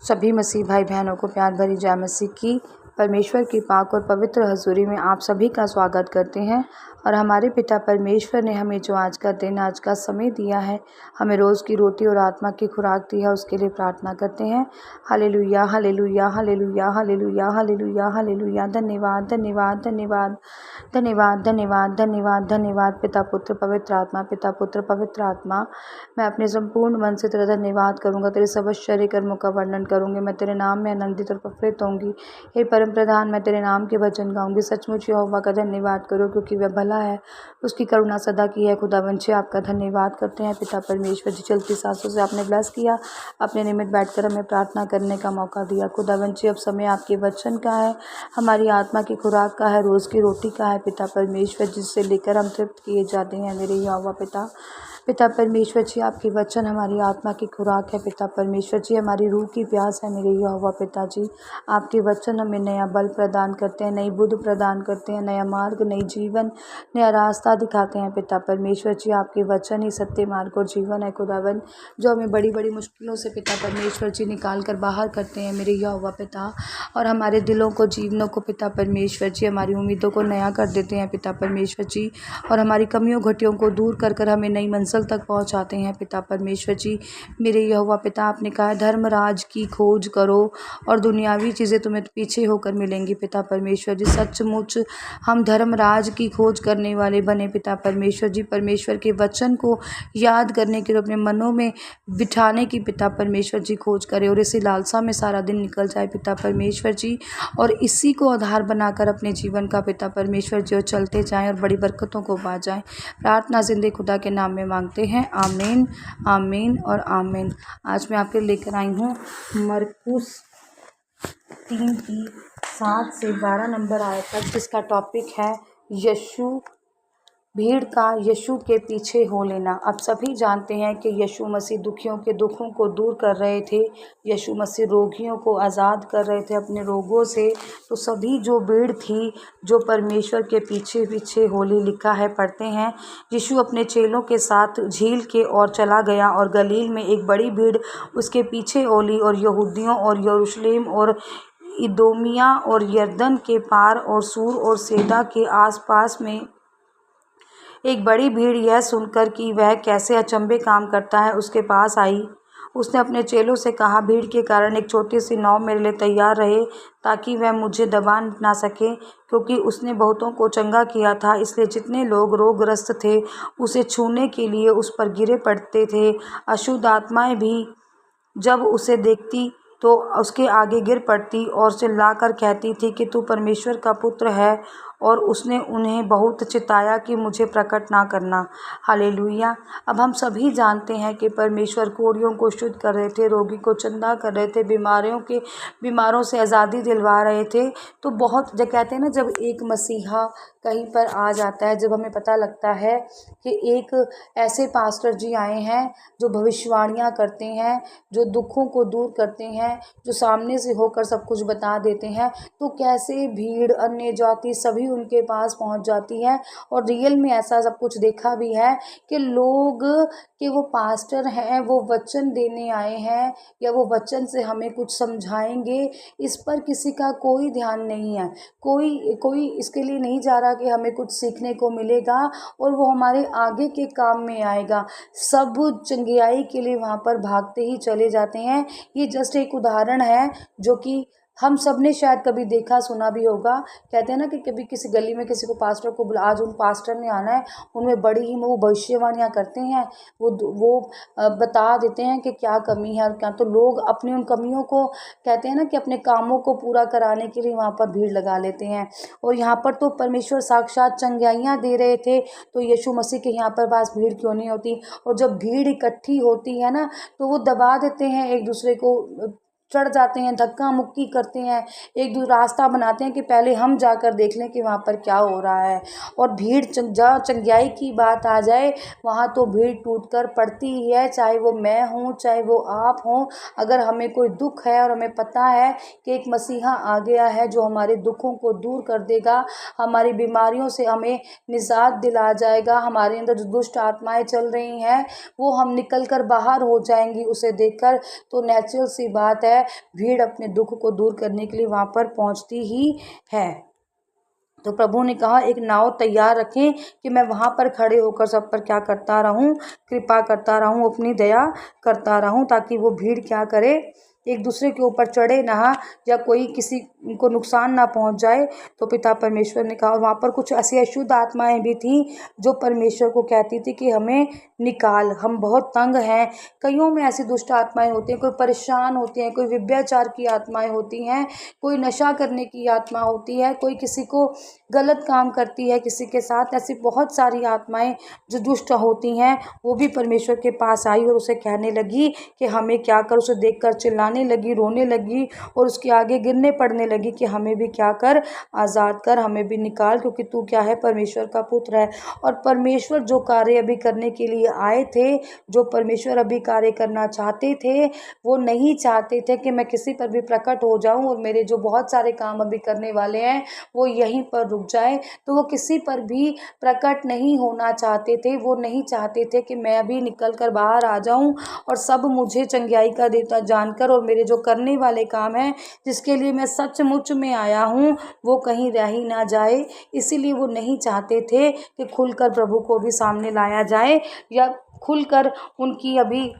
सभी मसीह भाई बहनों को प्यार भरी जय मसीह की। परमेश्वर की पाक और पवित्र हजूरी में आप सभी का स्वागत करते हैं। और हमारे पिता परमेश्वर ने हमें जो आज का दिन, आज का समय दिया है, हमें रोज़ की रोटी और आत्मा की खुराक दी है, उसके लिए प्रार्थना करते हैं। Hallelujah, hallelujah, hallelujah, hallelujah, hallelujah, hallelujah. धन्यवाद, धन्यवाद, धन्यवाद, धन्यवाद, धन्यवाद, धन्यवाद, धन्यवाद। पिता पुत्र पवित्र आत्मा, पिता पुत्र पवित्र आत्मा, मैं अपने संपूर्ण मन से तेरा धन्यवाद करूँगा, तेरे सब आश्चर्य कर्मों का वर्णन करूँगी। मैं तेरे नाम में आनंदित और प्रफुल्लित होंगी। हे परम प्रधान, मैं तेरे नाम के वचन गाऊंगी। सचमुच यहोवा का धन्यवाद करो, क्योंकि वह भला है, उसकी करुणा सदा की है। खुदावंश आपका धन्यवाद करते हैं। पिता परमेश्वर जी, चलती सांसों से आपने ब्लेस किया, अपने निमित्त बैठकर हमें प्रार्थना करने का मौका दिया। खुदावंश अब समय आपके वचन का है, हमारी आत्मा की खुराक का है, रोज़ की रोटी का है। पिता परमेश्वर, जिससे लेकर हम तृप्त किए जाते हैं। मेरे यहोवा पिता परमेश्वर जी, आपके वचन हमारी आत्मा की खुराक है। पिता परमेश्वर जी, हमारी रूह की प्यास है। मेरे यहोवा पिता जी, आपके वचन हमें नया बल प्रदान करते हैं, नई बुद्ध प्रदान करते हैं, नया मार्ग, नई जीवन, नया रास्ता दिखाते हैं। पिता परमेश्वर जी, आपके वचन ही सत्य मार्ग और जीवन है। खुदावन, जो हमें बड़ी बड़ी मुश्किलों से पिता परमेश्वर जी निकाल कर बाहर करते हैं। मेरे यहोवा पिता, और हमारे दिलों को, जीवनों को पिता परमेश्वर जी, हमारी उम्मीदों को नया कर देते हैं। पिता परमेश्वर जी, और हमारी कमियों घटियों को दूर कर कर हमें नई मंजिल तक पहुंचाते हैं। पिता परमेश्वर जी, मेरे यहोवा पिता, आपने कहा धर्मराज की खोज करो और दुनियावी चीज़ें तुम्हें पीछे होकर मिलेंगी। पिता परमेश्वर जी, सचमुच हम धर्मराज की खोज करने वाले बने। पिता परमेश्वर जी, परमेश्वर के वचन को याद करने के लिए अपने मनों में बिठाने की पिता परमेश्वर जी खोज करें, और इसी लालसा में सारा दिन निकल जाए पिता परमेश्वर जी, और इसी को आधार बनाकर अपने जीवन का पिता परमेश्वर जी और चलते जाएं और बड़ी बरकतों को पा जाएं। प्रार्थना जिंदे खुदा के नाम में मांगते हैं, आमीन, आमीन और आमीन। आज मैं आपके लेकर आई हूँ मरकुस 3 की 7 से 12 नंबर आयत तक, जिसका टॉपिक है यीशु, भीड़ का यीशु के पीछे हो लेना। अब सभी जानते हैं कि यीशु मसीह दुखियों के दुखों को दूर कर रहे थे, यीशु मसीह रोगियों को आज़ाद कर रहे थे अपने रोगों से। तो सभी जो भीड़ थी, जो परमेश्वर के पीछे पीछे होली, लिखा है, पढ़ते हैं, यीशु अपने चेलों के साथ झील के ओर चला गया, और गलील में एक बड़ी भीड़ उसके पीछे होली, और यहूदियों और यरूशलेम और इदोमिया और यरदन के पार और सूर और सैदा के आसपास में एक बड़ी भीड़ यह सुनकर कि वह कैसे अचंभे काम करता है, उसके पास आई। उसने अपने चेलों से कहा, भीड़ के कारण एक छोटी सी नाव मेरे लिए तैयार रहे, ताकि वह मुझे दबा ना सके, क्योंकि उसने बहुतों को चंगा किया था। इसलिए जितने लोग रोगग्रस्त थे, उसे छूने के लिए उस पर गिरे पड़ते थे। अशुद्ध आत्माएं भी जब उसे देखती तो उसके आगे गिर पड़ती और चिल्लाकर कहती थी कि तू परमेश्वर का पुत्र है, और उसने उन्हें बहुत चिताया कि मुझे प्रकट ना करना। हालेलुया। अब हम सभी जानते हैं कि परमेश्वर कोढ़ियों को शुद्ध कर रहे थे, रोगी को चंगा कर रहे थे, बीमारों से आज़ादी दिलवा रहे थे। तो बहुत जब कहते हैं ना, जब एक मसीहा कहीं पर आ जाता है, जब हमें पता लगता है कि एक ऐसे पास्टर जी आए हैं जो भविष्यवाणियाँ करते हैं, जो दुखों को दूर करते हैं, जो सामने से होकर सब कुछ बता देते हैं, तो कैसे भीड़, अन्य जाति सभी उनके पास पहुंच जाती है। और रियल में ऐसा सब कुछ देखा भी है कि लोग, कि वो पास्टर हैं, वो वचन देने आए हैं, या वो वचन से हमें कुछ समझाएंगे, इस पर किसी का कोई ध्यान नहीं है। कोई इसके लिए नहीं जा रहा कि हमें कुछ सीखने को मिलेगा और वो हमारे आगे के काम में आएगा। सब चंगियाई के लिए वहाँ पर भागते ही चले जाते हैं। ये जस्ट एक उदाहरण है जो कि हम सब ने शायद कभी देखा सुना भी होगा। कहते हैं ना कि कभी किसी गली में किसी को पास्टर को बुला, आज उन पास्टर ने आना है, उनमें बड़ी ही वो भविष्यवाणियाँ करते हैं, वो बता देते हैं कि क्या कमी है और क्या। तो लोग अपनी उन कमियों को, कहते हैं ना कि अपने कामों को पूरा कराने के लिए वहाँ पर भीड़ लगा लेते हैं। और यहाँ पर तो परमेश्वर साक्षात चंगाइयाँ दे रहे थे, तो यीशु मसीह के यहाँ पर पास भीड़ क्यों नहीं होती। और जब भीड़ इकट्ठी होती है ना, तो वो दबा देते हैं एक दूसरे को, चढ़ जाते हैं, धक्का मुक्की करते हैं, एक दो रास्ता बनाते हैं कि पहले हम जाकर देख लें कि वहाँ पर क्या हो रहा है। और भीड़ जहाँ चंगाई की बात आ जाए, वहाँ तो भीड़ टूट कर पड़ती ही है, चाहे वो मैं हूँ, चाहे वो आप हों। अगर हमें कोई दुख है और हमें पता है कि एक मसीहा आ गया है जो हमारे दुखों को दूर कर देगा, हमारी बीमारियों से हमें निजात दिला जाएगा, हमारे अंदर जो दुष्ट आत्माएं चल रही हैं वो हम निकल कर बाहर हो जाएंगी उसे देखकर, तो नेचुरल सी बात है है, भीड़ अपने दुख को दूर करने के लिए वहाँ पर पहुँचती ही है। तो प्रभु ने कहा एक नाव तैयार रखें कि मैं वहाँ पर खड़े होकर सब पर क्या करता रहूँ, कृपा करता रहूँ, अपनी दया करता रहूँ, ताकि वो भीड़ क्या करे, एक दूसरे के ऊपर चढ़े ना, या कोई किसी को नुकसान ना पहुंच जाए। तो पिता परमेश्वर ने कहा, वहाँ पर कुछ ऐसी अशुद्ध आत्माएं भी थी जो परमेश्वर को कहती थी कि हमें निकाल, हम बहुत तंग हैं। कईयों में ऐसी दुष्ट आत्माएं होती हैं, कोई परेशान होती हैं, कोई व्यभिचार की आत्माएं होती हैं, कोई नशा करने की आत्मा होती है, कोई किसी को गलत काम करती है किसी के साथ। ऐसी बहुत सारी आत्माएं जो दुष्ट होती हैं, वो भी परमेश्वर के पास आई और उसे कहने लगी कि हमें क्या कर। उसे देखकर चिल्लाने लगी, रोने लगी और उसके आगे गिरने पड़ने लगी कि हमें भी क्या कर, आज़ाद कर, हमें भी निकाल, क्योंकि तू क्या है, परमेश्वर का पुत्र है। और परमेश्वर जो कार्य अभी करने के लिए आए थे, जो परमेश्वर अभी कार्य करना चाहते थे, वो नहीं चाहते थे कि मैं किसी पर भी प्रकट हो जाऊं और मेरे जो बहुत सारे काम अभी करने वाले हैं वो यहीं पर रुक जाए। तो वो किसी पर भी प्रकट नहीं होना चाहते थे। वो नहीं चाहते थे कि मैं अभी निकल कर बाहर आ जाऊं और सब मुझे चंगियाई का देवता जानकर और मेरे जो करने वाले काम हैं जिसके लिए मैं सचमुच में आया हूँ वो कहीं रह ही ना जाए। इसीलिए वो नहीं चाहते थे कि खुलकर प्रभु को भी सामने लाया जाए या खुलकर उनकी अभी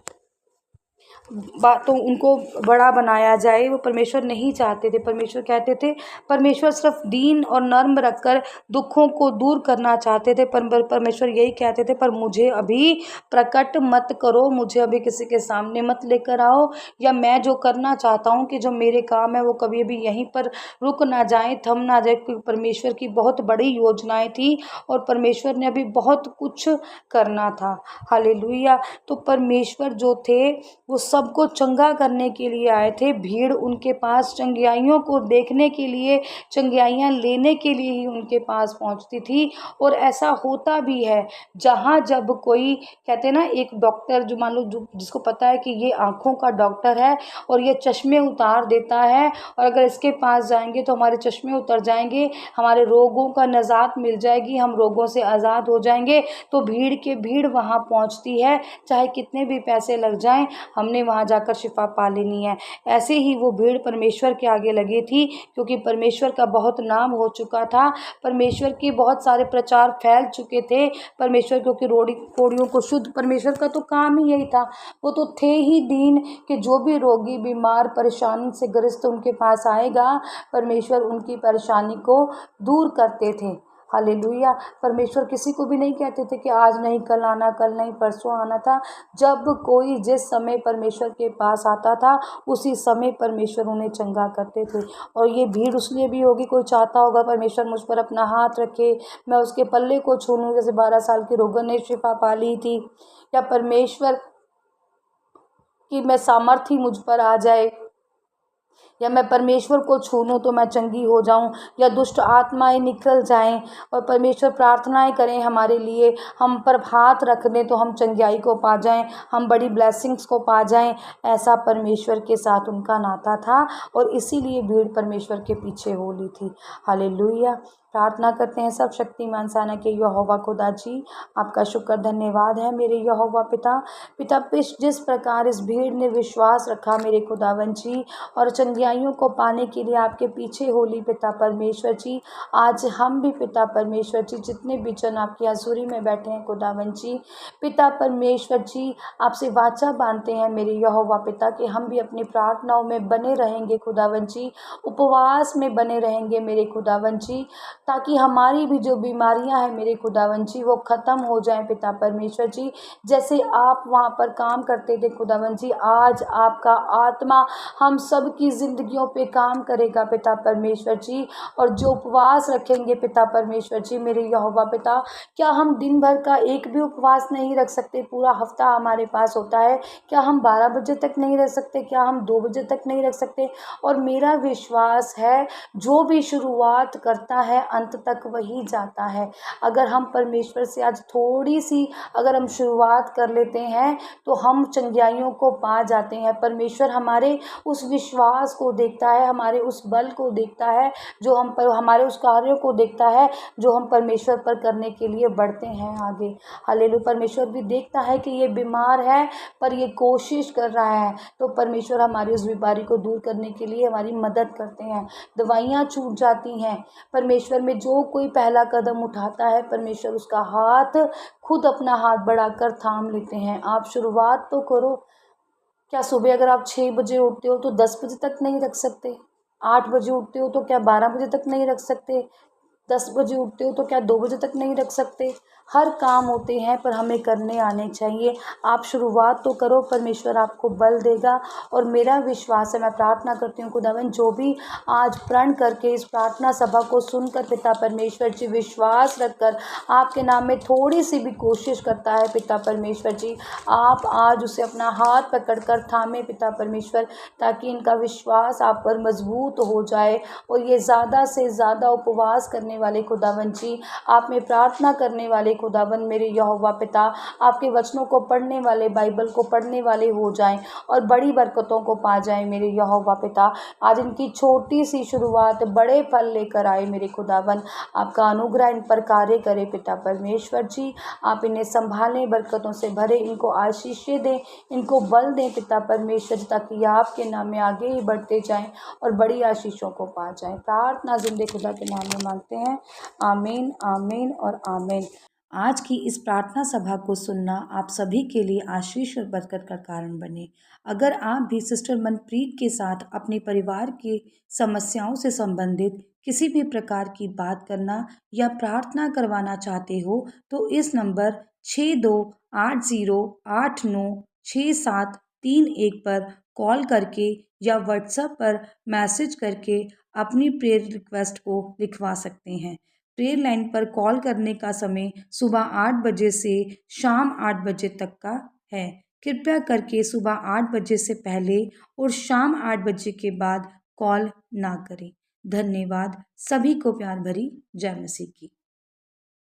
बातों उनको बड़ा बनाया जाए। वो परमेश्वर नहीं चाहते थे। परमेश्वर कहते थे, परमेश्वर सिर्फ दीन और नर्म रखकर दुखों को दूर करना चाहते थे। परमेश्वर यही कहते थे, पर मुझे अभी प्रकट मत करो, मुझे अभी किसी के सामने मत लेकर आओ, या मैं जो करना चाहता हूँ कि जो मेरे काम है वो कभी भी यहीं पर रुक ना जाए, थम ना जाए, क्योंकि परमेश्वर की बहुत बड़ी योजनाएं थी और परमेश्वर ने अभी बहुत कुछ करना था। हालेलुया। तो परमेश्वर जो थे वो सबको चंगा करने के लिए आए थे। भीड़ उनके पास चंगियाइयों को देखने के लिए, चंगियाइयाँ लेने के लिए ही उनके पास पहुंचती थी। और ऐसा होता भी है, जहाँ जब कोई कहते हैं ना, एक डॉक्टर जो मान लो जिसको पता है कि ये आँखों का डॉक्टर है और ये चश्मे उतार देता है, और अगर इसके पास जाएंगे तो हमारे चश्मे उतर जाएंगे, हमारे रोगों का निजात मिल जाएगी, हम रोगों से आज़ाद हो जाएंगे। तो भीड़ के भीड़ वहाँ पहुँचती है, चाहे कितने भी पैसे लग जाएं, हमने वहाँ जाकर शिफा पा लेनी है। ऐसे ही वो भीड़ परमेश्वर के आगे लगी थी, क्योंकि परमेश्वर का बहुत नाम हो चुका था, परमेश्वर के बहुत सारे प्रचार फैल चुके थे। परमेश्वर क्योंकि कोड़ियों को शुद्ध, परमेश्वर का तो काम ही यही था। वो तो थे ही दीन कि जो भी रोगी, बीमार, परेशानी से ग्रस्त उनके पास आएगा, परमेश्वर उनकी परेशानी को दूर करते थे। हालेलुया। परमेश्वर किसी को भी नहीं कहते थे कि आज नहीं कल आना, कल नहीं परसों आना था। जब कोई जिस समय परमेश्वर के पास आता था उसी समय परमेश्वर उन्हें चंगा करते थे। और ये भीड़ उसलिए भी होगी, कोई चाहता होगा परमेश्वर मुझ पर अपना हाथ रखे, मैं उसके पल्ले को छू लूं, जैसे 12 साल की रोगन ने शिफा पा ली थी, या परमेश्वर की मैं सामर्थ्य मुझ पर आ जाए, या मैं परमेश्वर को छू लूँ तो मैं चंगी हो जाऊं, या दुष्ट आत्माएं निकल जाएं और परमेश्वर प्रार्थनाएं करें हमारे लिए, हम पर हाथ रख दें तो हम चंगाई को पा जाएं, हम बड़ी ब्लेसिंग्स को पा जाएं। ऐसा परमेश्वर के साथ उनका नाता था और इसीलिए भीड़ परमेश्वर के पीछे हो ली थी। हालेलुया। प्रार्थना करते हैं सब शक्तिमान साना के यहोवा खुदा जी, आपका शुक्र धन्यवाद है मेरे यहोवा पिता। जिस प्रकार इस भीड़ ने विश्वास रखा मेरे खुदावन जी और चंगियाइयों को पाने के लिए आपके पीछे होली पिता परमेश्वर जी, आज हम भी पिता परमेश्वर जी जितने भी जन आपकी हजूरी में बैठे हैं खुदावन जी, पिता परमेश्वर जी आपसे वाचा बांधते हैं मेरे यहोवा पिता कि हम भी अपनी प्रार्थनाओं में बने रहेंगे खुदावन जी, उपवास में बने रहेंगे मेरे खुदावन जी, ताकि हमारी भी जो बीमारियां हैं मेरे खुदावन जी वो ख़त्म हो जाएं पिता परमेश्वर जी। जैसे आप वहाँ पर काम करते थे खुदावन जी, आज आपका आत्मा हम सब की ज़िंदगियों पे काम करेगा पिता परमेश्वर जी। और जो उपवास रखेंगे पिता परमेश्वर जी मेरे यहोवा पिता, क्या हम दिन भर का एक भी उपवास नहीं रख सकते? पूरा हफ्ता हमारे पास होता है, क्या हम 12 बजे तक नहीं रख सकते? क्या हम 2 बजे तक नहीं रख सकते? और मेरा विश्वास है जो भी शुरुआत करता है अंत तक वही जाता है। अगर हम परमेश्वर से आज थोड़ी सी अगर हम शुरुआत कर लेते हैं तो हम चंगियाइयों को पा जाते हैं। परमेश्वर हमारे उस विश्वास को देखता है, हमारे उस बल को देखता है, जो हम पर हमारे उस कार्यों को देखता है जो हम परमेश्वर पर करने के लिए बढ़ते हैं आगे। हालेलुया। परमेश्वर भी देखता है कि ये बीमार है पर ये कोशिश कर रहा है, तो परमेश्वर हमारी उस बीमारी को दूर करने के लिए हमारी मदद करते हैं। दवाइयाँ छूट जाती हैं। परमेश्वर में जो कोई पहला कदम उठाता है, परमेश्वर उसका हाथ खुद अपना हाथ बढ़ाकर थाम लेते हैं। आप शुरुआत तो करो। क्या सुबह अगर आप 6 बजे उठते हो तो 10 बजे तक नहीं रख सकते? 8 बजे उठते हो तो क्या 12 बजे तक नहीं रख सकते? 10 बजे उठते हो तो क्या 2 बजे तक नहीं रख सकते? हर काम होते हैं पर हमें करने आने चाहिए। आप शुरुआत तो करो, परमेश्वर आपको बल देगा। और मेरा विश्वास है, मैं प्रार्थना करती हूँ खुदावन जो भी आज प्रण करके इस प्रार्थना सभा को सुनकर पिता परमेश्वर जी विश्वास रखकर आपके नाम में थोड़ी सी भी कोशिश करता है पिता परमेश्वर जी, आप आज उसे अपना हाथ पकड़कर थामे पिता परमेश्वर, ताकि इनका विश्वास आप पर मजबूत हो जाए और ये ज़्यादा से ज़्यादा उपवास करने वाले खुदावन जी, आप में प्रार्थना करने वाले खुदावन मेरे यहोवा पिता, आपके वचनों को पढ़ने वाले, बाइबल को पढ़ने वाले हो जाएं और बड़ी बरकतों को पा जाएं मेरे यहोवा पिता। आज इनकी छोटी सी शुरुआत बड़े फल लेकर आए मेरे खुदावन, आपका अनुग्रह इन पर कार्य करे पिता परमेश्वर जी। आप इन्हें संभालें, बरकतों से भरे, इनको आशीषें दें, इनको बल दें पिता परमेश्वर जी, ताकि ये आपके नाम में आगे ही बढ़ते जाएं और बड़ी आशीषों को पा जाएं। प्रार्थना जिंदे खुदा के नाम में मांगते हैं। आमीन, आमीन और आमीन। आज की इस प्रार्थना सभा को सुनना आप सभी के लिए आशीष और बरकत का कारण बने। अगर आप भी सिस्टर मनप्रीत के साथ अपने परिवार की समस्याओं से संबंधित किसी भी प्रकार की बात करना या प्रार्थना करवाना चाहते हो तो इस नंबर 6280896731 पर कॉल करके या व्हाट्सएप पर मैसेज करके अपनी प्रेयर रिक्वेस्ट को लिखवा सकते हैं। प्रेयर लाइन पर कॉल करने का समय सुबह 8 बजे से शाम 8 बजे तक का है। कृपया करके सुबह 8 बजे से पहले और शाम 8 बजे के बाद कॉल ना करें। धन्यवाद। सभी को प्यार भरी जय मसीह की।